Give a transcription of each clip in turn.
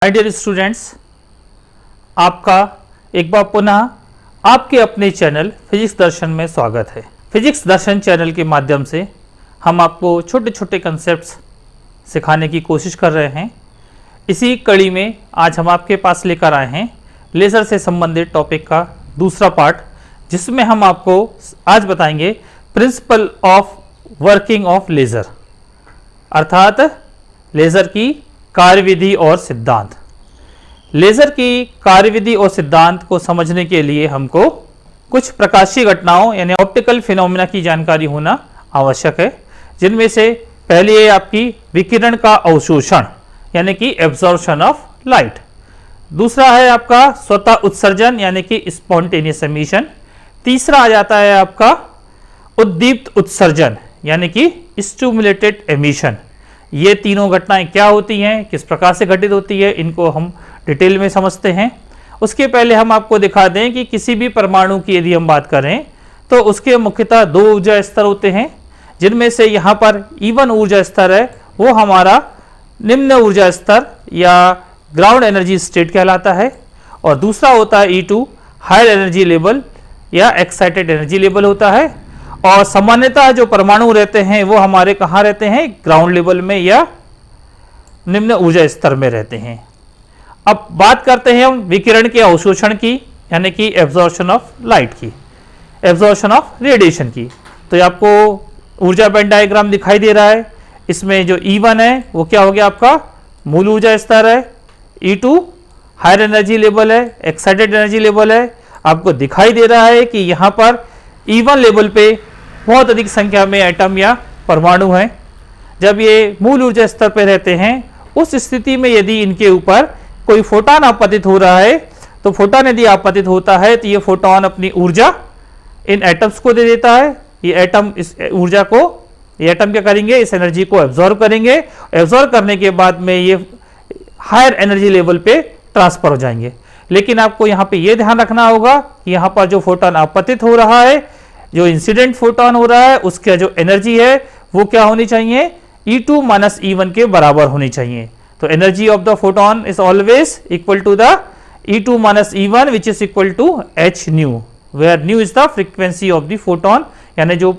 My dear students, आपका एक बार पुनः आपके अपने चैनल फिजिक्स दर्शन में स्वागत है। फिजिक्स दर्शन चैनल के माध्यम से हम आपको छोटे छोटे कंसेप्ट्स सिखाने की कोशिश कर रहे हैं। इसी कड़ी में आज हम आपके पास लेकर आए हैं लेज़र से संबंधित टॉपिक का दूसरा पार्ट, जिसमें हम आपको आज बताएंगे principle of working of laser, अर्थात लेज़र की कार्यविधि और सिद्धांत। लेज़र की कार्यविधि और सिद्धांत को समझने के लिए हमको कुछ प्रकाशीय घटनाओं यानी ऑप्टिकल फिनोमेना की जानकारी होना आवश्यक है, जिनमें से पहली है आपकी विकिरण का अवशोषण यानी कि एब्जॉर्प्शन ऑफ लाइट। दूसरा है आपका स्वतः उत्सर्जन यानी कि स्पॉन्टेनियस एमिशन। तीसरा आ जाता है आपका उद्दीप्त उत्सर्जन यानी कि स्टिमुलेटेड एमिशन। ये तीनों घटनाएं क्या होती हैं, किस प्रकार से घटित होती है, इनको हम डिटेल में समझते हैं। उसके पहले हम आपको दिखा दें कि किसी भी परमाणु की यदि हम बात करें तो उसके मुख्यतः दो ऊर्जा स्तर होते हैं, जिनमें से यहाँ पर E1 ऊर्जा स्तर है वो हमारा निम्न ऊर्जा स्तर या ग्राउंड एनर्जी स्टेट कहलाता है, और दूसरा होता है E2 हायर एनर्जी लेवल या एक्साइटेड एनर्जी लेवल होता है। और सामान्यतः जो परमाणु रहते हैं वो हमारे कहाँ रहते हैं, ग्राउंड लेवल में या निम्न ऊर्जा स्तर में रहते हैं। अब बात करते हैं हम विकिरण के अवशोषण की यानी कि एब्जॉर्प्शन ऑफ लाइट की, एब्जॉर्प्शन ऑफ रेडिएशन की। तो ये आपको ऊर्जा बैंड डायग्राम दिखाई दे रहा है। इसमें जो E1 है वो क्या हो गया, आपका मूल ऊर्जा स्तर है। E2 हायर एनर्जी लेवल है, एक्साइटेड एनर्जी लेवल है। आपको दिखाई दे रहा है कि यहाँ पर E1 लेवल पे बहुत अधिक संख्या में एटम या परमाणु हैं। जब ये मूल ऊर्जा स्तर पर रहते हैं उस स्थिति में यदि इनके ऊपर कोई फोटोन आपतित हो रहा है, तो फोटोन यदि आपतित होता है तो ये फोटोन अपनी ऊर्जा इन एटम्स को दे देता है। ये एटम इस ऊर्जा को, ये एटम क्या करेंगे, इस एनर्जी को एब्जॉर्ब करेंगे। एब्जॉर्ब करने के बाद में ये हायर एनर्जी लेवल पे ट्रांसफर हो जाएंगे। लेकिन आपको यहाँ पे ये ध्यान रखना होगा कि यहाँ पर जो फोटोन आपतित हो रहा है, जो इंसिडेंट फोटोन हो रहा है, उसका जो एनर्जी है वो क्या होनी चाहिए, E2 माइनस E1 के बराबर होनी चाहिए। तो energy of the photon is always equal to the E2 minus E1 which is equal to h nu, where nu is the frequency of the photon, यानी जो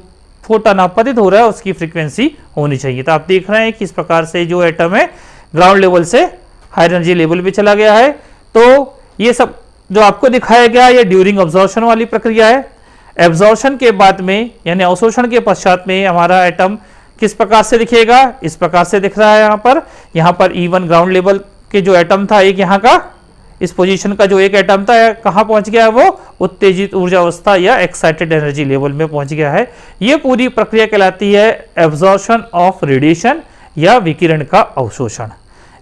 फोटोन आपतित हो रहा है उसकी फ्रीक्वेंसी होनी चाहिए। तो आप देख रहे हैं कि इस प्रकार से जो एटम है ग्राउंड लेवल से हायर एनर्जी लेवल पे चला गया है। तो ये सब जो आपको दिखाया गया ये ड्यूरिंग अब्जॉर्प्शन वाली प्रक्रिया है। एब्जॉर्प्शन के बाद में यानी अवशोषण के पश्चात में हमारा एटम किस प्रकार से दिखेगा, इस प्रकार से दिख रहा है। यहाँ पर E1 ग्राउंड लेवल के जो एटम था, एक यहाँ का इस पोजीशन का जो एक एटम था कहाँ पहुंच गया है, वो उत्तेजित ऊर्जा अवस्था या एक्साइटेड एनर्जी लेवल में पहुंच गया है। ये पूरी प्रक्रिया कहलाती है एब्जॉर्प्शन ऑफ रेडिएशन या विकिरण का अवशोषण।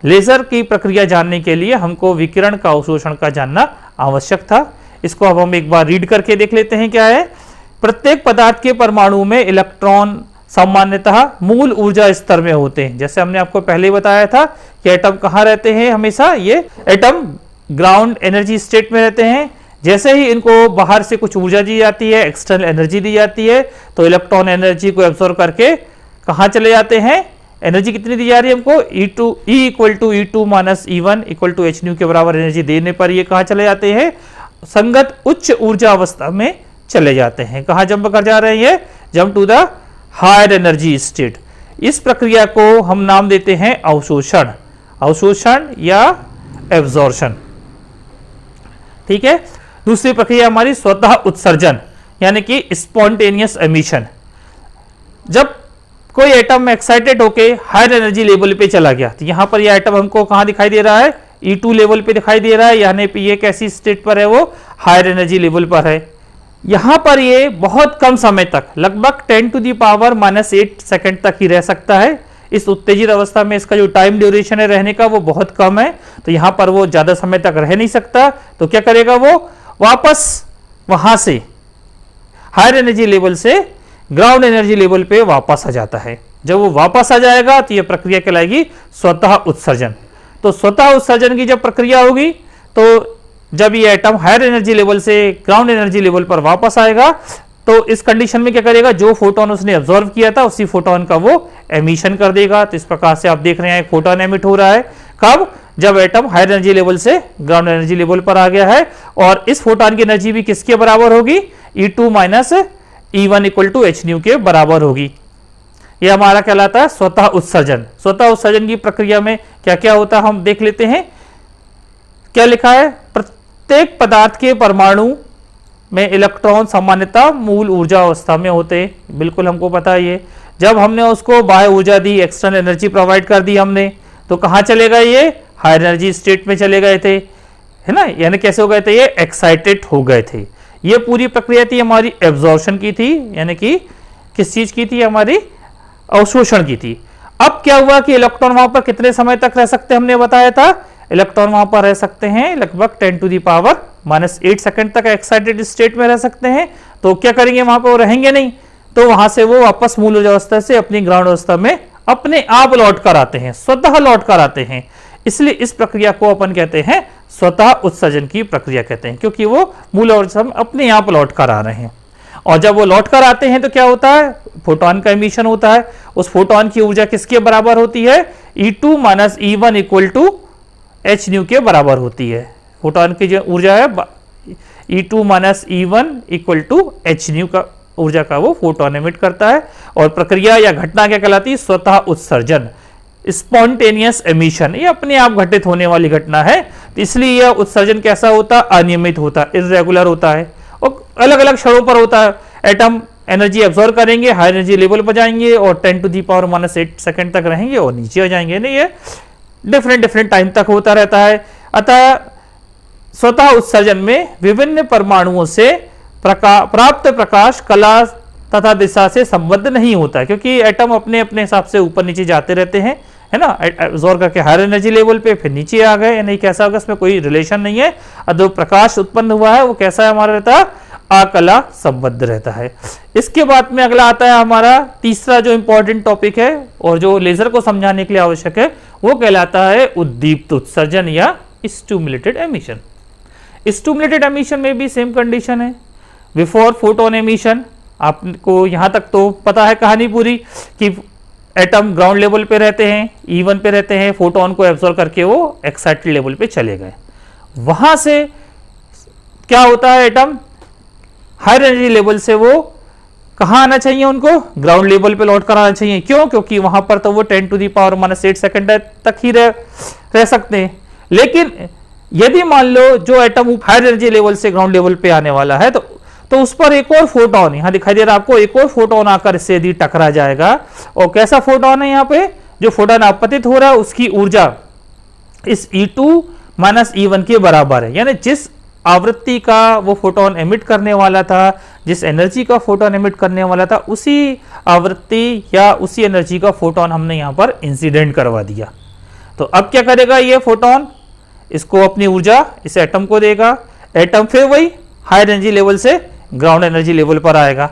लेजर की प्रक्रिया जानने के लिए हमको विकिरण का अवशोषण का जानना आवश्यक था। इसको अब हम एक बार रीड करके देख लेते हैं क्या है। प्रत्येक पदार्थ के परमाणु में इलेक्ट्रॉन सामान्यतः मूल ऊर्जा स्तर में होते हैं। जैसे हमने आपको पहले ही बताया था कि एटम कहाँ रहते हैं, हमेशा ये एटम ग्राउंड एनर्जी स्टेट में रहते हैं। जैसे ही इनको बाहर से कुछ ऊर्जा दी जाती है, एक्सटर्नल एनर्जी दी जाती है, तो इलेक्ट्रॉन एनर्जी को एब्जॉर्ब करके कहाँ चले जाते हैं। एनर्जी कितनी दी जा रही है हमको, E equal to E2 minus E1 equal to h nu के बराबर एनर्जी देने पर ये कहाँ चले जाते हैं, संगत उच्च ऊर्जा अवस्था में चले जाते हैं। कहाँ जंप कर जा रहे हैं, jump to the higher energy state. इस प्रक्रिया को हम नाम देते हैं अवशोषण, अवशोषण या एब्जॉर्प्शन। ठीक है। दूसरी प्रक्रिया हमारी स्वतः उत्सर्जन यानी कि स्पॉन्टेनियस एमिशन। जब कोई एटम एक्साइटेड होके हायर एनर्जी लेवल पे चला गया, तो यहाँ पर यह एटम हमको कहाँ दिखाई दे रहा है, E2 लेवल पे दिखाई दे रहा है, यानी ये कैसी स्टेट पर है, वो हायर एनर्जी लेवल पर है। यहाँ पर ये बहुत कम समय तक, लगभग 10⁻⁻8 सेकंड तक ही रह सकता है। इस उत्तेजित अवस्था में इसका जो टाइम ड्यूरेशन है रहने का वो बहुत कम है, तो यहाँ पर वो ज़्यादा समय तक रह नहीं सकता। तो क्या करेगा, वो वापस वहाँ से हायर एनर्जी लेवल से ग्राउंड एनर्जी लेवल पे वापस आ जाता है। जब वो वापस आ जाएगा तो ये प्रक्रिया कहलाएगी स्वतः उत्सर्जन। तो स्वतः उत्सर्जन की जब प्रक्रिया होगी, तो जब ये एटम हायर एनर्जी लेवल से ग्राउंड एनर्जी लेवल पर वापस आएगा, तो इस कंडीशन में क्या करेगा, जो फोटोन उसने ऑब्जर्व किया था उसी फोटोन का वो एमिशन कर देगा। तो इस प्रकार से आप देख रहे हैं फोटोन एमिट हो रहा है। कब? जब एटम हायर एनर्जी लेवल से ग्राउंड एनर्जी लेवल पर आ गया है, और इस फोटोन की एनर्जी भी किसके बराबर होगी? E2 minus E1 equal to h nu के बराबर होगी। यह हमारा कहलाता है स्वतः उत्सर्जन। स्वतः उत्सर्जन की प्रक्रिया में क्या क्या होता है हम देख लेते हैं। क्या लिखा है? प्रत्येक पदार्थ के परमाणु में इलेक्ट्रॉन सामान्यतः मूल ऊर्जा अवस्था में होते हैं। बिल्कुल हमको पता है ये। जब हमने उसको बाह्य ऊर्जा दी, एक्सटर्नल एनर्जी प्रोवाइड कर दी हमने, तो कहाँ चले गए? ये हायर एनर्जी स्टेट में चले गए थे, है ना। यानी कैसे हो गए थे? ये एक्साइटेड हो गए थे। ये पूरी प्रक्रिया थी हमारी एब्जॉर्प्शन की थी, यानी कि किस चीज की थी? हमारी अवशोषण की थी। अब क्या हुआ कि इलेक्ट्रॉन वहां पर कितने समय तक रह सकते हैं? हमने बताया था इलेक्ट्रॉन वहां पर रह सकते हैं लगभग 10⁻⁻8 सेकंड तक एक्साइटेड स्टेट में रह सकते हैं। तो क्या करेंगे? वहां पर वो रहेंगे नहीं, तो वहां से वो वापस मूल ऊर्जा अवस्था से अपनी ग्राउंड अवस्था में अपने आप लौट कर आते हैं, स्वतः लौट कर आते हैं। इसलिए इस प्रक्रिया को अपन कहते हैं स्वतः उत्सर्जन की प्रक्रिया कहते हैं, क्योंकि वो मूल अवस्था में अपने आप लौट कर आ रहे हैं। और जब वो लौट कर आते हैं तो क्या होता है? फोटोन का एमिशन होता है। उस फोटोन की ऊर्जा किसके बराबर होती है? E2 minus E1 equal to h nu के बराबर होती है। फोटोन की जो ऊर्जा है E2 minus E1 equal to h nu का ऊर्जा का वो फोटोन एमिट करता है। और प्रक्रिया या घटना क्या कहलाती है? स्वतः उत्सर्जन, स्पॉन्टेनियस एमिशन। ये अपने आप घटित होने वाली घटना है, इसलिए यह उत्सर्जन कैसा होता है? अनियमित होता है, इर्रेगुलर होता है, और अलग अलग क्षणों पर होता है। एटम एनर्जी एब्जॉर्ब करेंगे, हाई एनर्जी लेवल पर जाएंगे और 10⁻⁻8 सेकंड तक रहेंगे और नीचे आ जाएंगे। नहीं, ये डिफरेंट टाइम तक होता रहता है। अतः स्वतः उत्सर्जन में विभिन्न परमाणुओं से प्राप्त प्रकाश कला तथा दिशा से संबद्ध नहीं होता है, क्योंकि एटम अपने अपने हिसाब से ऊपर नीचे जाते रहते हैं, है ना। एब्जॉर्ब करके हायर एनर्जी लेवल पे फिर नीचे आ गए, यानी कैसा होगा? इसमें कोई रिलेशन नहीं है। और जो प्रकाश उत्पन्न हुआ है वो कैसा है हमारा? रहता है आकला संबद्ध रहता है। इसके बाद में अगला आता है हमारा तीसरा जो इंपॉर्टेंट टॉपिक है और जो लेजर को समझाने के लिए आवश्यक है, वो कहलाता है उद्दीप्त उत्सर्जन या स्टिमुलेटेड एमिशन। स्टिमुलेटेड एमिशन में भी सेम कंडीशन है बिफोर फोटोन एमिशन। आपको यहां तक तो पता है कहानी पूरी कि एटम ग्राउंड लेवल पे रहते हैं, E1 पे रहते हैं, फोटोन को एब्जॉर्ब करके वो एक्साइटेड लेवल पे चले गए। वहां से क्या होता है? एटम हायर एनर्जी लेवल से वो कहाँ आना चाहिए? उनको ग्राउंड लेवल पे लौट कर आना चाहिए। क्यों? क्योंकि वहां पर तो वो 10⁻⁻8 सेकंड तक ही रह सकते हैं। लेकिन यदि मान लो जो एटम हायर एनर्जी लेवल से ग्राउंड लेवल पे आने वाला है, तो उस पर एक और फोटोन, यहां दिखाई दे रहा है आपको, एक और फोटोन आकर इससे यदि टकरा जाएगा, और कैसा फोटोन है? यहाँ पे जो फोटोन आपतित हो रहा है उसकी ऊर्जा इस E2 माइनस E1 के बराबर है। यानी जिस आवृत्ति का वो फोटोन एमिट करने वाला था, जिस एनर्जी का फोटोन एमिट करने वाला था, उसी आवृत्ति या उसी एनर्जी का फोटोन हमने यहाँ पर इंसिडेंट करवा दिया। तो अब क्या करेगा ये फोटोन? इसको अपनी ऊर्जा इस एटम को देगा। एटम फिर वही हायर एनर्जी लेवल से ग्राउंड एनर्जी लेवल पर आएगा।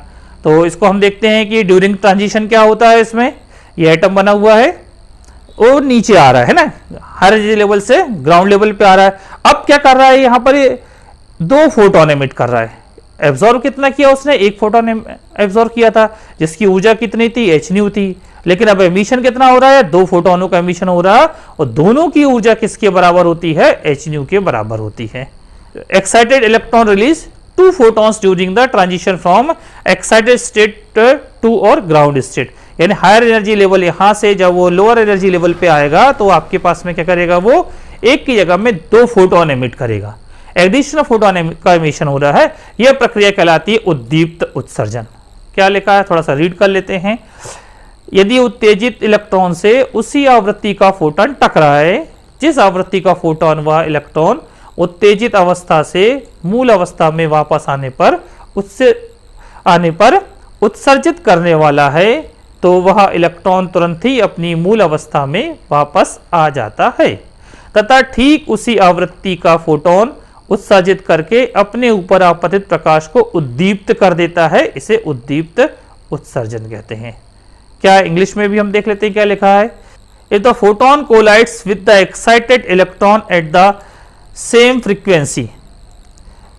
तो इसको हम देखते हैं कि ड्यूरिंग ट्रांजिशन क्या होता है इसमें। ये एटम बना हुआ है और नीचे आ रहा है ना, हायर एनर्जी लेवल से ग्राउंड लेवल पे आ रहा है। अब क्या कर रहा है? यहाँ पर ये 2 फोटोन एमिट कर रहा है। एब्जॉर्ब कितना किया उसने? 1 फोटोन एब्जॉर्ब किया था, जिसकी ऊर्जा कितनी थी? एच न्यू थी। लेकिन अब एमिशन कितना हो रहा है? 2 फोटोनों का एमिशन हो रहा है, और दोनों की ऊर्जा किसके बराबर होती है? एच न्यू के बराबर होती है। Excited electron release 2 photons during the transition from excited state to और ground state। यानी हायर एनर्जी लेवल यहां से जब वो लोअर एनर्जी लेवल पे आएगा तो आपके पास में क्या करेगा? वो एक की जगह में 2 फोटोन एमिट करेगा, एडिशनल फोटोन का एमिशन हो रहा है। यह प्रक्रिया कहलाती है उद्दीप्त उत्सर्जन। क्या लिखा है? थोड़ा सा रीड कर लेते हैं। यदि उत्तेजित इलेक्ट्रॉन से उसी आवृत्ति का फोटोन टकराए जिस आवृत्ति का फोटोन वह इलेक्ट्रॉन उत्तेजित अवस्था से मूल अवस्था में वापस आने पर उत्सर्जित करने वाला है, तो वह इलेक्ट्रॉन तुरंत ही अपनी मूल अवस्था में वापस आ जाता है तथा ठीक उसी आवृत्ति का फोटोन उत्सर्जित करके अपने ऊपर आपतित प्रकाश को उद्दीप्त कर देता है। इसे उद्दीप्त उत्सर्जन कहते हैं। क्या इंग्लिश में भी हम देख लेते हैं क्या लिखा है? If the photon collides with the excited electron at the same frequency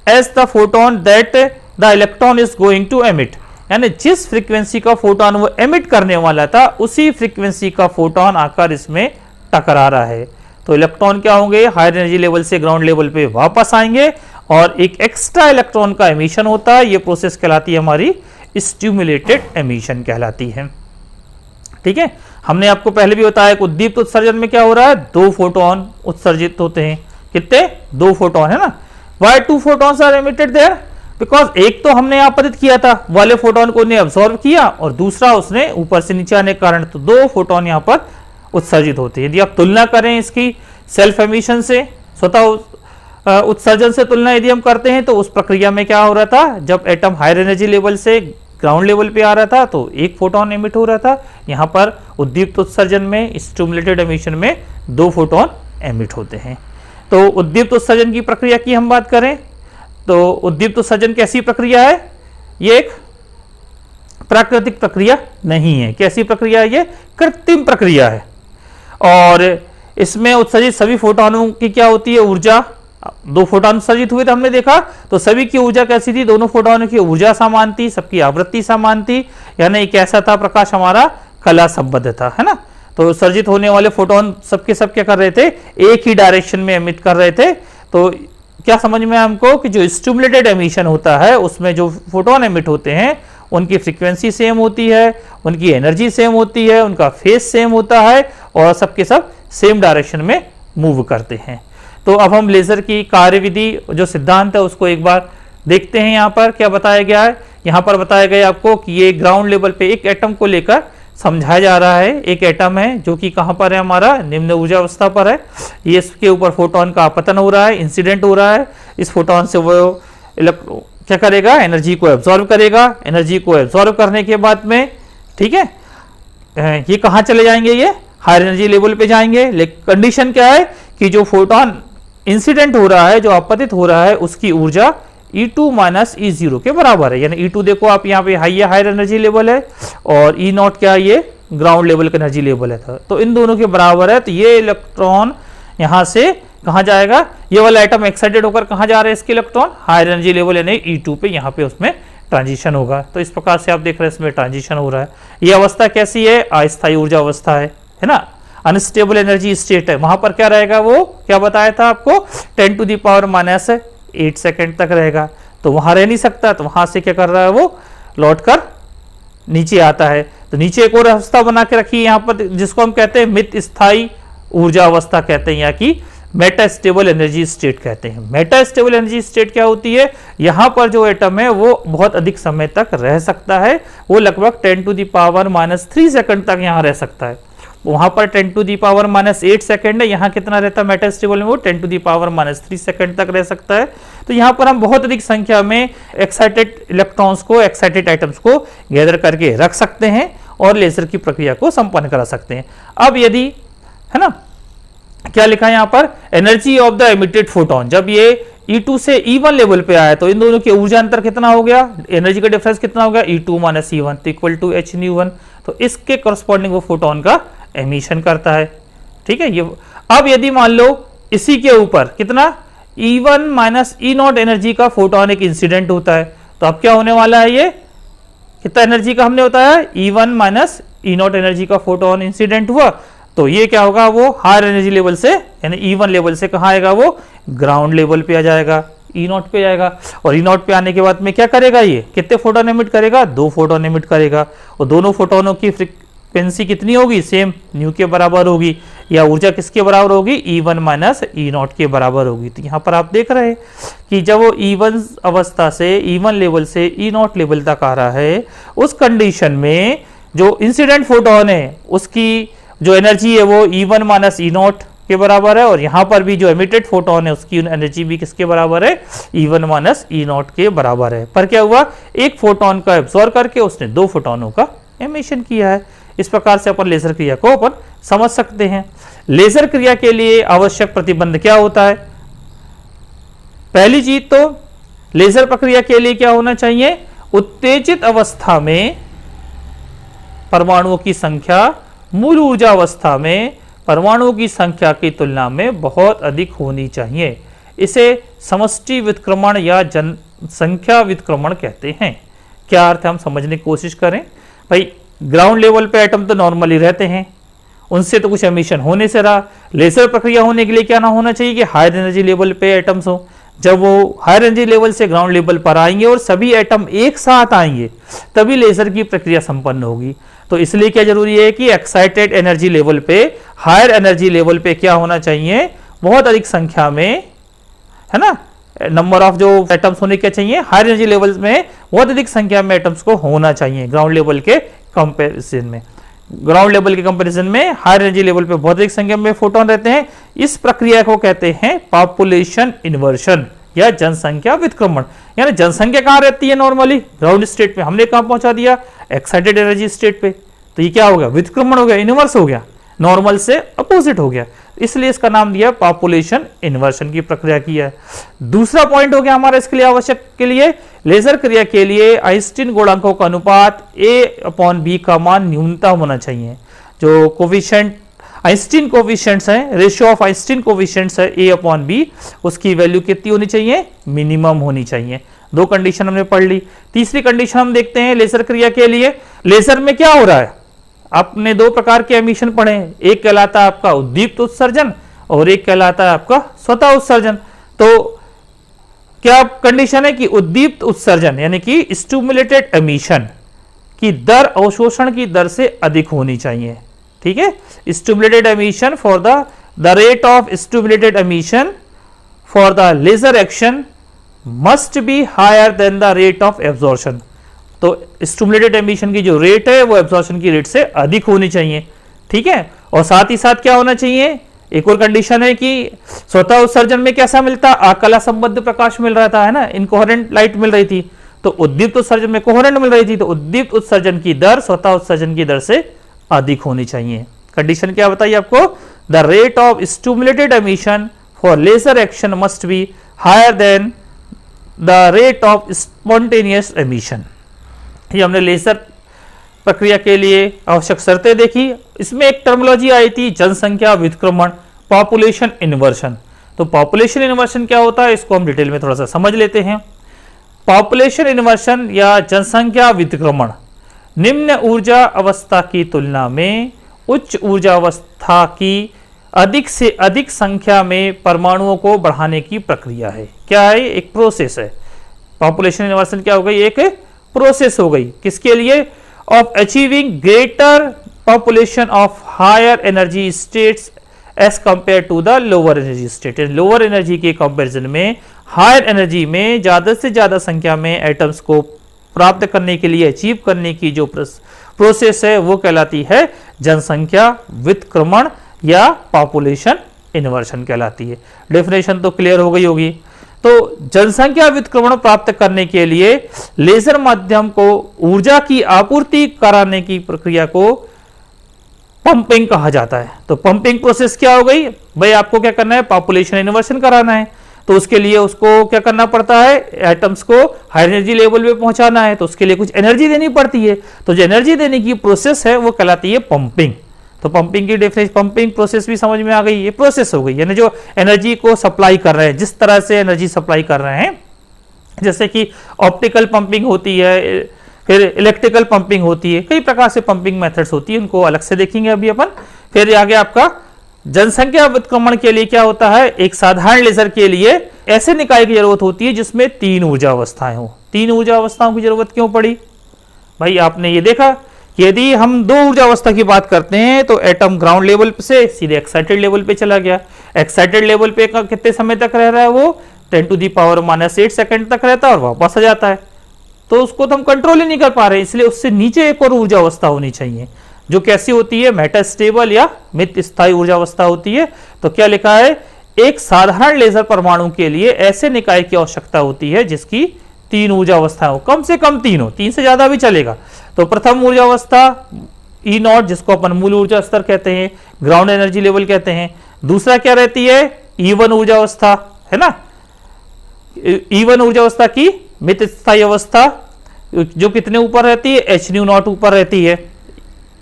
as the photon that the electron is going to emit। यानी जिस फ्रीक्वेंसी का फोटोन वो एमिट करने वाला था उसी फ्रीक्वेंसी का फोटोन आकर इसमें टकरा रहा है, तो इलेक्ट्रॉन क्या होंगे, हायर एनर्जी लेवल से ग्राउंड लेवल पे वापस आएंगे और एक एक्स्ट्रा इलेक्ट्रॉन का एमिशन होता है। ये प्रोसेस कहलाती है हमारी स्टिमुलेटेड एमिशन कहलाती है। ठीक है, हमने आपको पहले भी बताया कि उद्दीप्त उत्सर्जन में क्या हो रहा है, 2 फोटोन उत्सर्जित होते हैं। कितने, 2 फोटोन, है ना। Why 2 photons are emitted there, because एक तो हमने आपतित किया था, वाले फोटोन को ऑब्जॉर्व किया, और दूसरा उसने ऊपर से नीचे आने के कारण तो 2 फोटोन यहाँ पर उत्सर्जित होते हैं। यदि आप तुलना करें इसकी सेल्फ एमिशन से, स्वतः उत्सर्जन से तुलना यदि हम करते हैं, तो उस प्रक्रिया में क्या हो रहा था, जब एटम हायर एनर्जी लेवल से ग्राउंड लेवल पे आ रहा था तो 1 फोटोन एमिट हो रहा था। यहाँ पर उद्दीप्त उत्सर्जन में, स्टिमुलेटेड एमिशन में 2 फोटोन एमिट होते हैं। तो उद्दीप्त उत्सर्जन की प्रक्रिया की हम बात करें तो उद्दीप्त उत्सर्जन कैसी प्रक्रिया है, ये एक प्राकृतिक प्रक्रिया नहीं है। कैसी प्रक्रिया है, ये कृत्रिम प्रक्रिया है। और इसमें उत्सर्जित सभी फोटोनों की क्या होती है, ऊर्जा, 2 फोटोन उत्सर्जित हुए थे हमने देखा, तो सभी की ऊर्जा कैसी थी, दोनों फोटोनों की ऊर्जा समान थी, सबकी आवृत्ति समान थी, यानी एक ऐसा था प्रकाश हमारा कला संबद्ध था, है ना। तो उत्सर्जित होने वाले फोटोन सबके सब क्या कर रहे थे, एक ही डायरेक्शन में एमिट कर रहे थे। तो क्या समझ में हमको कि जो स्टिमुलेटेड एमिशन होता है उसमें जो फोटोन एमिट होते हैं उनकी फ्रीक्वेंसी सेम होती है, उनकी एनर्जी सेम होती है, उनका फेस सेम होता है और सबके सब सेम डायरेक्शन में मूव करते हैं। तो अब हम लेजर की कार्यविधि जो सिद्धांत है उसको एक बार देखते हैं। यहाँ पर क्या बताया गया है, यहाँ पर बताया गया आपको कि ये ग्राउंड लेवल पे एक एटम को लेकर समझाया जा रहा है। एक एटम है जो कि कहाँ पर है, हमारा निम्न ऊर्जा अवस्था पर है। ये इसके ऊपर फोटोन का अपतन हो रहा है, इंसिडेंट हो रहा है। इस फोटोन से वो क्या करेगा, एनर्जी को एब्जॉर्व करेगा। एनर्जी को एब्जॉर्व करने के बाद में, ठीक है, ये कहाँ चले जाएंगे, ये हायर एनर्जी लेवल पे जाएंगे। लेकिन कंडीशन क्या है कि जो फोटोन इंसिडेंट हो रहा है, जो अपतित हो रहा है, उसकी ऊर्जा E2 माइनस E0 के बराबर है। यानी E2 देखो आप यहाँ पे हायर एनर्जी लेवल है और E0 क्या, ये ग्राउंड लेवल का एनर्जी लेवल है, तो इन दोनों के बराबर है। तो ये इलेक्ट्रॉन यहाँ से कहाँ जाएगा, ये वाला एटम एक्साइटेड होकर कहाँ जा रहा है, इसके इलेक्ट्रॉन हायर एनर्जी लेवल यानी E2 पे, यहाँ पे उसमें ट्रांजिशन होगा। तो इस प्रकार से आप देख रहे हैं इसमें ट्रांजिशन हो रहा है। ये अवस्था कैसी है, अस्थायी ऊर्जा अवस्था है ना, अनस्टेबल एनर्जी स्टेट है। वहां पर क्या रहेगा, वो क्या बताया था आपको, 10⁻⁻8 सेकेंड तक रहेगा। तो वहां रह नहीं सकता, तो वहां से क्या कर रहा है, वो लौट कर नीचे आता है। तो नीचे एक और अवस्था बना के रखी है यहाँ पर, जिसको हम कहते हैं मित स्थायी ऊर्जा अवस्था कहते हैं, या कि मेटास्टेबल एनर्जी स्टेट कहते हैं। मेटास्टेबल एनर्जी स्टेट क्या होती है, यहाँ पर जो एटम है वो बहुत अधिक समय तक रह सकता है। वो लगभग 10⁻³ सेकंड तक यहाँ रह सकता है। वहां पर 10⁻⁻8 सेकंड है, यहाँ कितना रहता है मेटास्टेबल में, वो 10⁻³ सेकंड तक रह सकता है। तो यहाँ पर हम बहुत अधिक संख्या में एक्साइटेड इलेक्ट्रॉन्स को, एक्साइटेड आइटम्स को गैदर करके रख सकते हैं और लेजर की प्रक्रिया को संपन्न करा सकते हैं। अब यदि, है ना, क्या लिखा है यहाँ पर, energy of the emitted photon, जब ये E2 से E1 लेवल पे आया तो इन दोनों की ऊर्जा अंतर कितना हो गया, एनर्जी का डिफरेंस कितना हो गया, E2 माइनस E1 तो इक्वल टू hν1। तो इसके करस्पॉन्डिंग वो फोटोन का एमिशन करता है। ठीक है, ये अब यदि मान लो इसी के ऊपर कितना E1 माइनस E0 एनर्जी का फोटोन एक इंसिडेंट होता है, तो अब क्या होने वाला है, ये कितना एनर्जी का हमने बताया, E1 माइनस E0 एनर्जी का फोटोन इंसिडेंट हुआ। तो ये क्या होगा, वो हायर एनर्जी लेवल से यानी E1 लेवल से कहाँ आएगा, वो ग्राउंड लेवल पे आ जाएगा, E0 पे आएगा। और E0 पे आने के बाद में क्या करेगा, ये कितने फोटोन एमिट करेगा, 2 फोटोन एमिट करेगा। और दोनों फोटोनों की फ्रीक्वेंसी कितनी होगी, सेम न्यू के बराबर होगी, या ऊर्जा किसके बराबर होगी, E1 माइनस E0 के बराबर होगी। तो यहाँ पर आप देख रहे हैं कि जब वो E1 अवस्था से E1 लेवल से E0 लेवल तक आ रहा है, उस कंडीशन में जो इंसिडेंट फोटोन है उसकी जो एनर्जी है वो E1 माइनस E0 के बराबर है, और यहाँ पर भी जो एमिटेड फोटोन है उसकी एनर्जी भी किसके बराबर है, E1 माइनस E0 के बराबर है। पर क्या हुआ, एक फोटोन का एब्जॉर्ब करके उसने 2 फोटोनों का एमिशन किया है। इस प्रकार से अपन लेजर क्रिया को अपन समझ सकते हैं। लेजर क्रिया के लिए आवश्यक प्रतिबंध क्या होता है, पहली चीज तो लेजर प्रक्रिया के लिए क्या होना चाहिए, उत्तेजित अवस्था में परमाणुओं की संख्या मूल ऊर्जा अवस्था में परमाणुओं की संख्या की तुलना में बहुत अधिक होनी चाहिए। इसे समष्टि व्युत्क्रमण या जनसंख्या व्युत्क्रमण कहते हैं। क्या अर्थ है, हम समझने की कोशिश करें। भाई ग्राउंड लेवल पे एटम तो नॉर्मली रहते हैं उनसे तो कुछ एमिशन होने से रहा। लेजर प्रक्रिया होने के लिए क्या ना होना चाहिए कि हायर एनर्जी लेवल पे एटम्स हो। जब वो हायर एनर्जी लेवल से ग्राउंड लेवल पर आएंगे और सभी एटम एक साथ आएंगे तभी लेजर की प्रक्रिया संपन्न होगी। तो इसलिए क्या जरूरी है कि एक्साइटेड एनर्जी लेवल पे, हायर एनर्जी लेवल पे क्या होना चाहिए, बहुत अधिक संख्या में, है ना, नंबर ऑफ जो एटम्स होने क्या चाहिए, हायर एनर्जी लेवल में बहुत अधिक संख्या में एटम्स को होना चाहिए ग्राउंड लेवल के कंपैरिजन में। ग्राउंड लेवल के कंपैरिजन में हायर एनर्जी लेवल पे बहुत अधिक संख्या में फोटोन रहते हैं। इस प्रक्रिया को कहते हैं पॉपुलेशन इन्वर्शन या जनसंख्या व्युत्क्रमण। यानी जनसंख्या कहां रहती है नॉर्मली, ग्राउंड स्टेट पे, हमने कहां पहुंचा दिया, एक्साइटेड एनर्जी स्टेट पे। तो ये क्या हो गया, व्युत्क्रमण हो गया, इन्वर्स हो गया, नॉर्मल से अपोजिट हो गया, इसलिए इसका नाम दिया पॉपुलेशन इन्वर्शन की प्रक्रिया की है। दूसरा पॉइंट हो गया हमारा इसके लिए आवश्यक के लिए, लेजर क्रिया के लिए आइंस्टीन गुणांकों का अनुपात A/B का मान न्यूनतम होना चाहिए। जो कोफिशिएंट आइंस्टीन कोफिशिएंट्स हैं, रेशियो ऑफ आइंस्टीन कोफिशिएंट्स है A/B, उसकी वैल्यू कितनी होनी चाहिए, मिनिमम होनी चाहिए। दो कंडीशन हमने पढ़ ली। तीसरी कंडीशन हम देखते हैं लेजर क्रिया के लिए। लेजर में क्या हो रहा है, आपने दो प्रकार के एमिशन पढ़े हैं, एक कहलाता है आपका उद्दीप्त उत्सर्जन और एक कहलाता है आपका स्वतः उत्सर्जन। तो क्या कंडीशन है कि उद्दीप्त उत्सर्जन यानी कि स्टिमुलेटेड एमिशन की दर अवशोषण की दर से अधिक होनी चाहिए। ठीक है, stimulated emission for the rate of stimulated emission for the laser action must be higher than the rate of absorption. तो स्टिमुलेटेड एमिशन की जो रेट है वो एब्जॉर्प्शन की रेट से अधिक होनी चाहिए। ठीक है, और साथ ही साथ क्या होना चाहिए, एक और कंडीशन है कि स्वतः उत्सर्जन में कैसा मिलता, आकला संबद्ध प्रकाश मिल रहा था, है ना, इनकोहेरेंट लाइट मिल रही थी। तो उद्दीप्त उत्सर्जन में कोहेरेंट मिल रही थी, तो उद्दीप्त उत्सर्जन की दर स्वतः उत्सर्जन की दर से अधिक होनी चाहिए। कंडीशन क्या बताइए आपको, the rate of stimulated emission for laser action must be higher than the rate of spontaneous emission. ये हमने लेजर प्रक्रिया के लिए आवश्यक शर्तें देखी। इसमें एक टर्मिनोलॉजी आई थी जनसंख्या व्युत्क्रमण, पॉपुलेशन इन्वर्शन। तो पॉपुलेशन इन्वर्शन क्या होता है, इसको हम डिटेल में थोड़ा सा समझ लेते हैं। पॉपुलेशन इन्वर्शन या जनसंख्या व्युत्क्रमण निम्न ऊर्जा अवस्था की तुलना में उच्च ऊर्जा अवस्था की अधिक से अधिक संख्या में परमाणुओं को बढ़ाने की प्रक्रिया है। क्या है, एक प्रोसेस है। पॉपुलेशन इन्वर्शन क्या हो गई, एक प्रोसेस हो गई, किसके लिए, of achieving greater population of higher energy states as compare to the lower energy state. Lower energy के कंपैरिजन में हायर एनर्जी में ज्यादा से ज्यादा संख्या में एटम्स को प्राप्त करने के लिए, अचीव करने की जो प्रोसेस है वो कहलाती है जनसंख्या व्युत्क्रमण या पॉपुलेशन इन्वर्शन कहलाती है। डेफिनेशन तो क्लियर हो गई होगी। तो जनसंख्या व्युत्क्रमण प्राप्त करने के लिए लेजर माध्यम को ऊर्जा की आपूर्ति कराने की प्रक्रिया को पंपिंग कहा जाता है। तो पंपिंग प्रोसेस क्या हो गई भाई, आपको क्या करना है, पॉपुलेशन इन्वर्शन कराना है, तो उसके लिए उसको क्या करना पड़ता है, एटम्स को हायर एनर्जी लेवल पे पहुंचाना है, तो उसके लिए कुछ एनर्जी देनी पड़ती है। तो जो एनर्जी देने की प्रोसेस है वो कहलाती है पंपिंग। तो पंपिंग की डेफिनेशन, पंपिंग प्रोसेस भी समझ में आ गई, ये प्रोसेस हो गई, यानी जो एनर्जी को सप्लाई कर रहे हैं, जिस तरह से एनर्जी सप्लाई कर रहे हैं, जैसे कि ऑप्टिकल पंपिंग होती है, फिर इलेक्ट्रिकल पंपिंग होती है, कई प्रकार से पंपिंग मेथड्स होती है, उनको अलग से देखेंगे अभी अपन। फिर आगे आपका जनसंख्या व्युत्क्रमण के लिए क्या होता है, एक साधारण लेजर के लिए ऐसे निकाय की जरूरत होती है जिसमें 3 ऊर्जा अवस्थाएं हो। 3 ऊर्जा अवस्थाओं की जरूरत क्यों पड़ी भाई, आपने ये देखा कि यदि हम 2 ऊर्जा अवस्था की बात करते हैं तो एटम ग्राउंड लेवल से सीधे एक्साइटेड लेवल पे चला गया। एक्साइटेड लेवल पे कितने समय तक रह रहा है वो, 10⁻⁸ सेकंड तक रहता है और वापस आ जाता है। तो उसको तो हम कंट्रोल ही नहीं कर पा रहे, इसलिए उससे नीचे एक और ऊर्जा अवस्था होनी चाहिए जो कैसी होती है, मेटास्टेबल या मित स्थायी ऊर्जा अवस्था होती है। तो क्या लिखा है, एक साधारण लेजर परमाणु के लिए ऐसे निकाय की आवश्यकता होती है जिसकी 3 ऊर्जा अवस्थाएं हो, कम से कम 3 हो, 3 से ज्यादा भी चलेगा। तो प्रथम ऊर्जा अवस्था E0 जिसको अपन मूल ऊर्जा स्तर कहते हैं, ग्राउंड एनर्जी लेवल कहते हैं। दूसरा क्या रहती है, E1 ऊर्जा अवस्था, है ना, E1 ऊर्जा अवस्था की मित स्थायी अवस्था जो कितने ऊपर रहती है, hν0 ऊपर रहती है।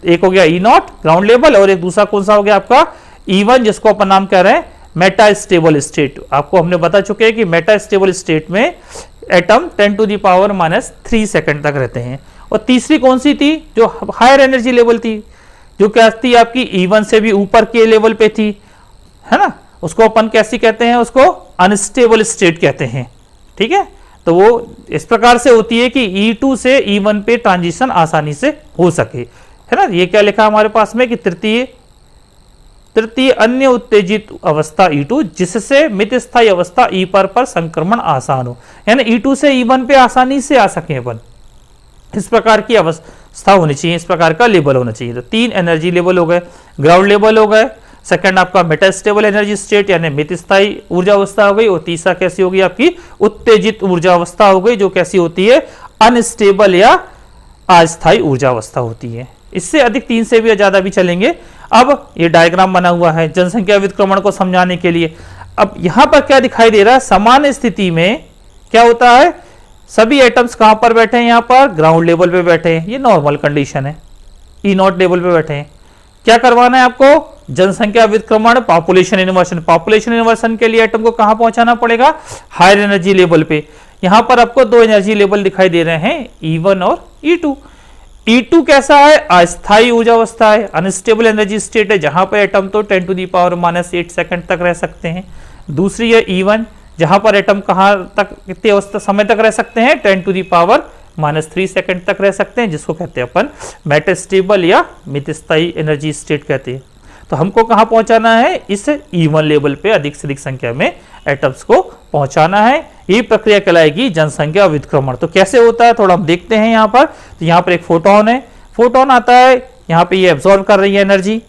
एक हो गया E0 ग्राउंड लेवल और एक दूसरा कौन सा हो गया आपका E1 जिसको अपन नाम कह रहे हैं मेटा स्टेबल स्टेट। आपको हमने बता चुके हैं कि मेटा स्टेबल स्टेट में एटम 10⁻³ सेकंड तक रहते हैं। और तीसरी कौन सी थी जो हायर एनर्जी लेवल थी, जो क्या थी आपकी E1 से भी ऊपर के लेवल पे थी, है ना, उसको अपन कैसी कहते हैं, उसको अनस्टेबल स्टेट कहते हैं। ठीक है, तो वो इस प्रकार से होती है कि E2 से E1 पे ट्रांजिशन आसानी से हो सके, है ना। ये क्या लिखा हमारे पास में कि तृतीय अन्य उत्तेजित अवस्था E2 जिससे मित स्थायी अवस्था E पर संक्रमण आसान हो, यानी E2 से E1 पे आसानी से आ सके अपन, इस प्रकार की अवस्था होनी चाहिए, इस प्रकार का लेवल होना चाहिए। तो 3 एनर्जी लेवल हो गए, ग्राउंड लेवल हो गए, सेकंड आपका मेटास्टेबल एनर्जी स्टेट यानी मित स्थायी ऊर्जा अवस्था हो गई, और तीसरा कैसी होगी आपकी उत्तेजित ऊर्जा अवस्था हो गई, जो कैसी होती है अनस्टेबल या अस्थायी ऊर्जा अवस्था होती है। इससे अधिक 3 से भी ज्यादा भी चलेंगे। अब ये डायग्राम बना हुआ है जनसंख्या विक्रमण को समझाने के लिए। अब यहां पर क्या दिखाई दे रहा है, समान स्थिति में क्या होता है, सभी एटम्स कहां पर बैठे हैं, यहां पर ग्राउंड लेवल पे बैठे हैं, ये नॉर्मल कंडीशन है, E0 लेवल पे बैठे हैं। क्या करवाना है आपको, जनसंख्या विक्रमण, पॉपुलेशन इन्वर्शन। पॉपुलेशन इन्वर्शन के लिए एटम को कहां पहुंचाना पड़ेगा, हायर एनर्जी लेवल पे। यहां पर आपको 2 एनर्जी लेवल दिखाई दे रहे हैं, E1 और E2। E2 कैसा है, अस्थायी ऊर्जा अवस्था है, अनस्टेबल एनर्जी स्टेट है, जहां पर एटम तो 10⁻⁻8 सेकंड तक रह सकते हैं। दूसरी है E1, जहां पर एटम कहां तक, कितने अवस्था समय तक रह सकते हैं, 10⁻³ सेकंड तक रह सकते हैं, जिसको कहते हैं अपन मेटास्टेबल या मित स्थायी एनर्जी स्टेट कहते हैं। तो हमको कहां पहुंचाना है, इस E1 लेवल पे अधिक से अधिक संख्या में एटम्स को पहुंचाना है। ये प्रक्रिया कहलाएगी जनसंख्या विक्रमण। तो कैसे होता है थोड़ा हम देखते हैं यहाँ पर। तो यहाँ पर एक फोटोन है, फोटोन आता है, यहाँ पे ये एब्जॉर्ब कर रही है एनर्जी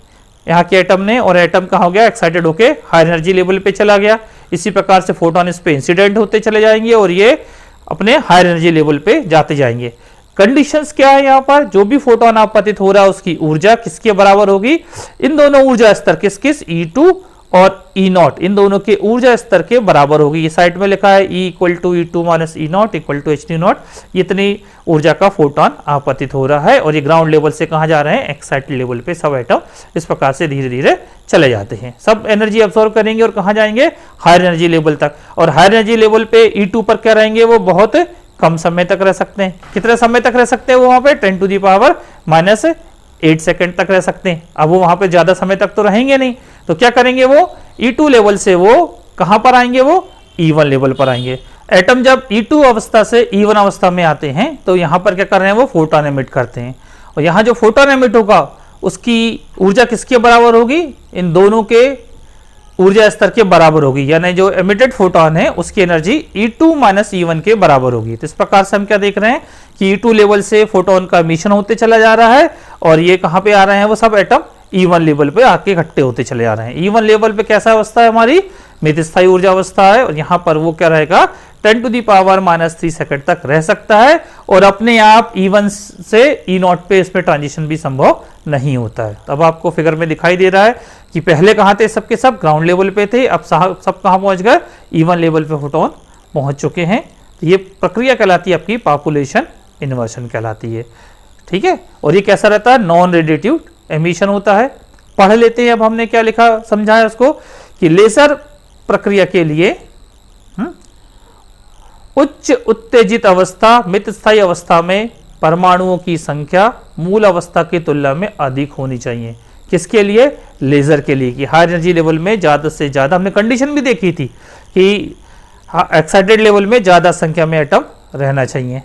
यहाँ के एटम ने, और एटम कहाँ हो गया, एक्साइटेड होके हाई एनर्जी लेवल पे चला गया। इसी प्रकार से फोटोन इस पे इंसिडेंट होते चले जाएंगे और ये अपने हायर एनर्जी लेवल पे जाते जाएंगे। कंडीशंस क्या है यहाँ पर, जो भी फोटोन आपतित हो रहा है उसकी ऊर्जा किसके बराबर होगी, इन दोनों ऊर्जा स्तर किस किस, E2 और E0, इन दोनों के ऊर्जा स्तर के बराबर होगी। ये साइड में लिखा है E = E2 - E0 = H0। इतनी ऊर्जा का फोटोन आपतित हो रहा है, और ये ग्राउंड लेवल से कहाँ जा रहे हैं, एक्साइटेड लेवल पे सब एटम इस प्रकार से धीरे धीरे चले जाते हैं। सब एनर्जी अब्सॉर्ब करेंगे और कहाँ जाएंगे, हायर एनर्जी लेवल तक। और हायर एनर्जी लेवल पे E2 पर क्या रहेंगे, वो बहुत कम समय तक रह सकते हैं। कितने समय तक रह सकते हैं वो वहां पे, 10⁻⁻8 सेकंड तक रह सकते हैं। अब वो वहां पे ज्यादा समय तक तो रहेंगे नहीं, तो क्या करेंगे, वो E2 लेवल से वो कहां पर आएंगे, वो E1 लेवल पर आएंगे। एटम जब E2 अवस्था से E1 अवस्था में आते हैं तो यहां पर क्या कर रहे हैं, वो फोटोन एमिट करते हैं, और यहां जो फोटोन एमिट होगा उसकी ऊर्जा किसके बराबर होगी, इन दोनों के ऊर्जा स्तर के बराबर होगी, यानी जो एमिटेड फोटोन है उसकी एनर्जी E2 - E1 के बराबर होगी। तो इस प्रकार से हम क्या देख रहे हैं कि E2 लेवल से फोटोन का मिशन होते चला जा रहा है, और ये कहां पे आ रहे हैं, वो सब एटम E1 लेवल पे आके इकट्ठे होते चले जा रहे हैं। E1 लेवल पे कैसा अवस्था है, हमारी मित स्थायी ऊर्जा अवस्था है, और यहाँ पर वो क्या रहेगा, 10⁻³ सेकंड तक रह सकता है, और अपने आप E1 से E0 पे इसमें ट्रांजिशन भी संभव नहीं होता है। तब आपको फिगर में दिखाई दे रहा है कि पहले कहाँ थे, सबके सब ग्राउंड लेवल पे थे, अब सब कहाँ पहुंच गए, E1 लेवल पे फोटोन पहुंच चुके हैं। तो ये प्रक्रिया कहलाती है आपकी पॉपुलेशन इन्वर्शन कहलाती है। ठीक है, और ये कैसा रहता है, नॉन रेडिएटिव एमिशन होता है। पढ़ लेते हैं अब हमने क्या लिखा, समझाया उसको कि लेजर प्रक्रिया के लिए उच्च उत्तेजित अवस्था मित स्थायी अवस्था में परमाणुओं की संख्या मूल अवस्था की तुलना में अधिक होनी चाहिए। किसके लिए, लेजर के लिए, कि हाई एनर्जी लेवल में ज्यादा से ज्यादा, हमने कंडीशन भी देखी थी कि एक्साइटेड लेवल में ज्यादा संख्या में एटम रहना चाहिए।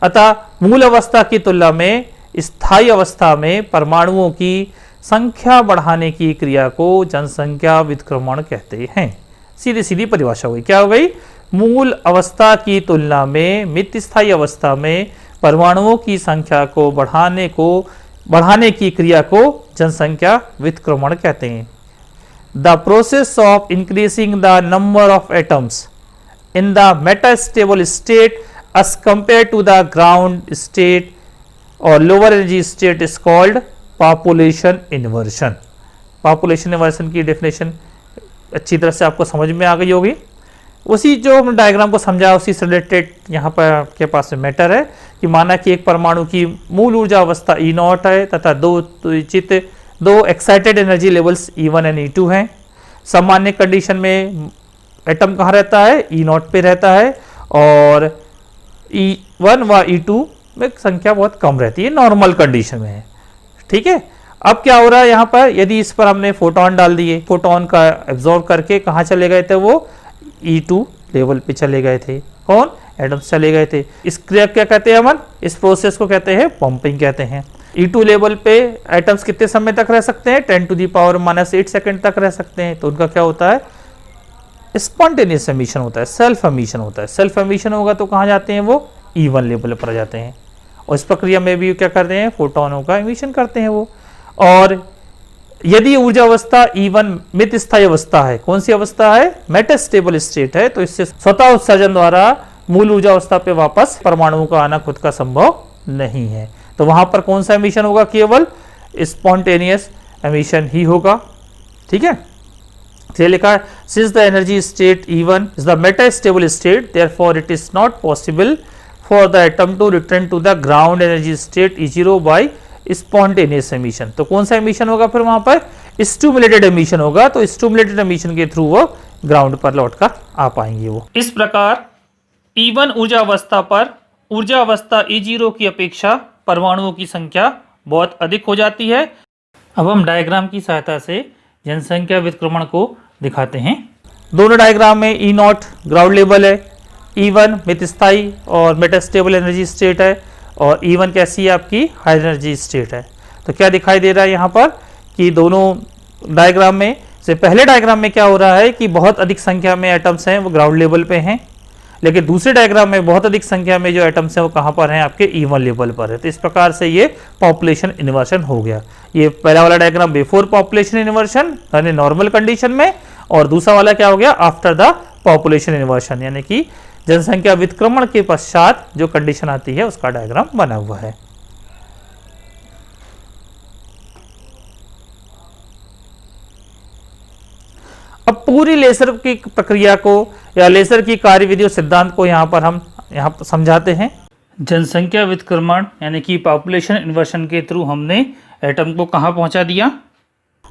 अतः मूल अवस्था की तुलना में स्थायी अवस्था में परमाणुओं की संख्या बढ़ाने की क्रिया को जनसंख्या विक्रमण कहते हैं। सीधी सीधी परिभाषा हुई, क्या हो गई, मूल अवस्था की तुलना में मित स्थायी अवस्था में परमाणुओं की संख्या को बढ़ाने की क्रिया को जनसंख्या विक्रमण कहते हैं। The process of increasing the number of atoms in the metastable state as compare to the ground state or lower energy state is called population inversion. Population inversion की डेफिनेशन अच्छी तरह से आपको समझ में आ गई होगी। उसी जो हमने डायग्राम को समझा उसी से रिलेटेड यहाँ पर आपके पास में मैटर है कि माना कि एक परमाणु की मूल ऊर्जा अवस्था E0 है तथा दो excited energy levels E1 and E2 हैं। सामान्य कंडीशन में एटम कहाँ रहता है, E0 पे रहता है, और E1 व E2 में संख्या बहुत कम रहती है, नॉर्मल कंडीशन में है। ठीक है, अब क्या हो रहा है यहाँ पर, यदि इस पर हमने फोटोन डाल दिए, फोटोन का एब्जॉर्ब करके कहाँ चले गए थे, वो E2 लेवल पे चले गए थे। कौन? एटम्स चले गए थे। इस क्रिया क्या कहते हैं अपन? इस प्रोसेस को कहते हैं पंपिंग कहते हैं। E2 लेवल पे एटम्स कितने समय तक रह सकते हैं? 10⁻⁻8 सेकेंड तक रह सकते हैं। तो उनका क्या होता है? स्पॉन्टेनियस एमिशन होता है, सेल्फ एमिशन होता है। सेल्फ एमिशन होगा तो कहाँ जाते हैं? वो E1 लेवल पर जाते हैं। और इस प्रक्रिया में भी क्या करते हैं? फोटोनों का एमिशन करते हैं वो। और यदि ऊर्जा अवस्था E1 मित स्थायी अवस्था है, कौन सी अवस्था है? मेटास्टेबल स्टेट है, तो इससे स्वतः उत्सर्जन द्वारा मूल ऊर्जा अवस्था पे वापस परमाणुओं का आना खुद का संभव नहीं है। तो वहां पर कौन सा एमिशन होगा? केवल स्पॉन्टेनियस एमिशन ही होगा। ठीक है, ये लिखा है, since the energy state E1 is the metastable state, therefore it is not possible for the atom to return to the ground energy state E0 by spontaneous emission. तो कौन सा एमिशन होगा फिर वहां पर? स्टिमुलेटेड एमिशन होगा। तो stimulated emission के थ्रू वो ग्राउंड पर लौटकर आ पाएंगे वो। इस प्रकार E1 ऊर्जा अवस्था पर ऊर्जा अवस्था E0 की अपेक्षा परमाणुओं की संख्या बहुत अधिक हो जाती है। अब हम डायग्राम की सहायता से जनसंख्या व्युत्क्रमण को दिखाते हैं। दोनों डायग्राम में E0 ग्राउंड लेवल है, E1 मित स्थायी और मेटास्टेबल एनर्जी स्टेट है, और E1 कैसी है? आपकी हाई एनर्जी स्टेट है। तो क्या दिखाई दे रहा है यहाँ पर कि दोनों डायग्राम में से पहले डायग्राम में क्या हो रहा है कि बहुत अधिक संख्या में एटम्स हैं वो ग्राउंड लेवल पे हैं, लेकिन दूसरे डायग्राम में बहुत अधिक संख्या में जो एटम्स हैं वो कहाँ पर हैं? आपके E1 लेवल पर है। तो इस प्रकार से ये पॉपुलेशन इन्वर्शन हो गया। ये पहला वाला डायग्राम बिफोर पॉपुलेशन इन्वर्शन यानी नॉर्मल कंडीशन में, और दूसरा वाला क्या हो गया? आफ्टर द पॉपुलेशन इन्वर्शन, यानी कि जनसंख्या व्युत्क्रमण के पश्चात जो कंडीशन आती है उसका डायग्राम बना हुआ है। अब पूरी लेजर की प्रक्रिया को या लेजर की कार्यविधि और सिद्धांत को यहाँ पर हम समझाते हैं। जनसंख्या व्युत्क्रमण यानी कि पॉपुलेशन इन्वर्शन के थ्रू हमने एटम को कहाँ पहुँचा दिया?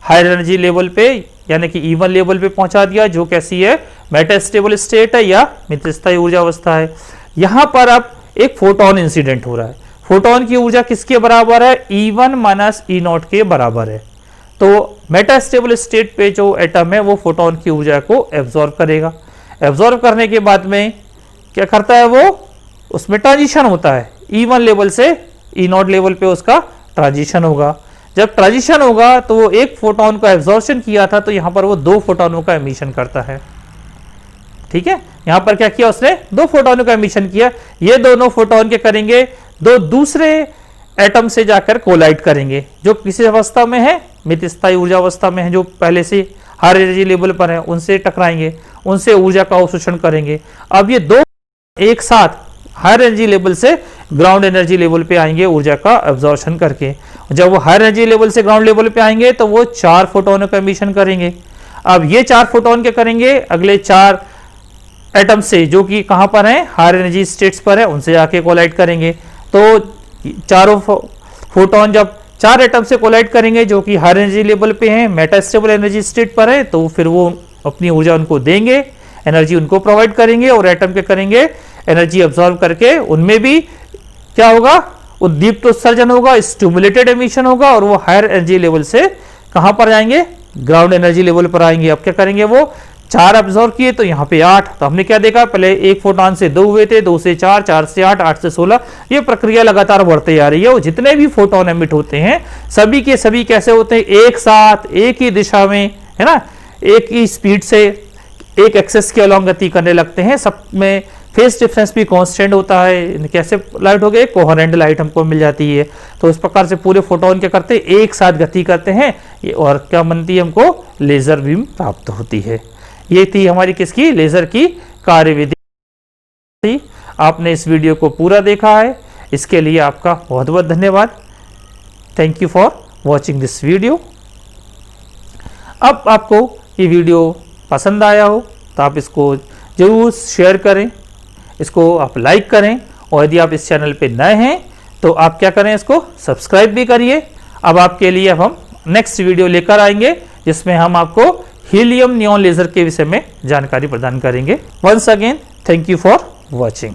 हायर एनर्जी लेवल पे, यानी कि E1 लेवल पे पहुँचा दिया, जो कैसी है? मेटास्टेबल स्टेट है या मित स्थायी ऊर्जा अवस्था है। यहाँ पर अब एक फोटोन इंसिडेंट हो रहा है। फोटोन की ऊर्जा किसके बराबर है? E1 माइनस E0 के बराबर है। तो मेटास्टेबल स्टेट पे जो एटम है वो फोटोन की ऊर्जा को एब्जॉर्ब करेगा। एब्जॉर्ब करने के बाद में क्या करता है वो? उसमें ट्रांजिशन होता है, E1 लेवल से E0 लेवल पे उसका ट्रांजिशन होगा। जब ट्रांजिशन होगा तो वो एक फोटोन का एब्जॉर्प्शन किया था, तो यहाँ पर वो 2 फोटोनों का एमिशन करता है। ठीक है, यहाँ पर क्या किया उसने? 2 फोटोनों का एमिशन किया। ये दोनों फोटोन के करेंगे 2 दूसरे एटम से जाकर कोलाइड करेंगे, जो किसी अवस्था में है? मित स्थायी ऊर्जा अवस्था में है, जो पहले से हाई एनर्जी लेवल पर है, उनसे टकराएंगे, उनसे ऊर्जा का अवशोषण करेंगे। अब ये 2 एक साथ हायर एनर्जी लेवल से ग्राउंड एनर्जी लेवल पे आएंगे ऊर्जा का एब्जॉर्प्शन करके। जब वो हायर एनर्जी लेवल से ग्राउंड लेवल पे आएंगे तो वो 4 फोटोनों का एमिशन करेंगे। अब ये 4 फोटोन क्या करेंगे? अगले 4 एटम से जो कि कहां पर हैं? हायर एनर्जी स्टेट्स पर है, उनसे आके कोलाइड करेंगे। तो चारों फोटोन जब 4 एटम से कोलाइड करेंगे जो कि हायर एनर्जी लेवल पे हैं, मेटास्टेबल एनर्जी स्टेट पर है, तो फिर वो अपनी ऊर्जा उनको देंगे, एनर्जी उनको प्रोवाइड करेंगे, और एटम के करेंगे एनर्जी अब्सॉर्ब करके उनमें भी क्या होगा? उद्दीप्त उत्सर्जन होगा, स्टिमुलेटेड एमिशन होगा, और वो हायर एनर्जी लेवल से कहां पर जाएंगे? ग्राउंड एनर्जी लेवल पर आएंगे। अब क्या करेंगे वो? 4 अब्सॉर्ब किए तो यहाँ पे 8। तो हमने क्या देखा? पहले एक फोटोन से 2 हुए थे, 2 से 4, 4 से 8, 8 से 16। ये प्रक्रिया लगातार बढ़ती जा रही है, और जितने भी फोटोन एमिट होते हैं सभी के सभी कैसे होते हैं? एक साथ, एक ही दिशा में, है ना, एक ही स्पीड से, एक एक्सेस के अलॉन्ग गति करने लगते हैं। सब में फेस डिफरेंस भी कांस्टेंट होता है। कैसे लाइट हो गए? कोहेरेंट लाइट हमको मिल जाती है। तो इस प्रकार से पूरे फोटोन क्या करते हैं? एक साथ गति करते हैं, और क्या बनती है? हमको लेजर बीम प्राप्त होती है। ये थी हमारी किसकी? लेजर की कार्यविधि। आपने इस वीडियो को पूरा देखा है, इसके लिए आपका बहुत बहुत धन्यवाद। Thank you for watching this video. अब आपको ये वीडियो पसंद आया हो तो आप इसको जरूर शेयर करें, इसको आप लाइक करें, और यदि आप इस चैनल पे नए हैं तो आप क्या करें? इसको सब्सक्राइब भी करिए। अब आपके लिए अब हम नेक्स्ट वीडियो लेकर आएंगे जिसमें हम आपको हीलियम नियॉन लेजर के विषय में जानकारी प्रदान करेंगे। Once again thank you for watching.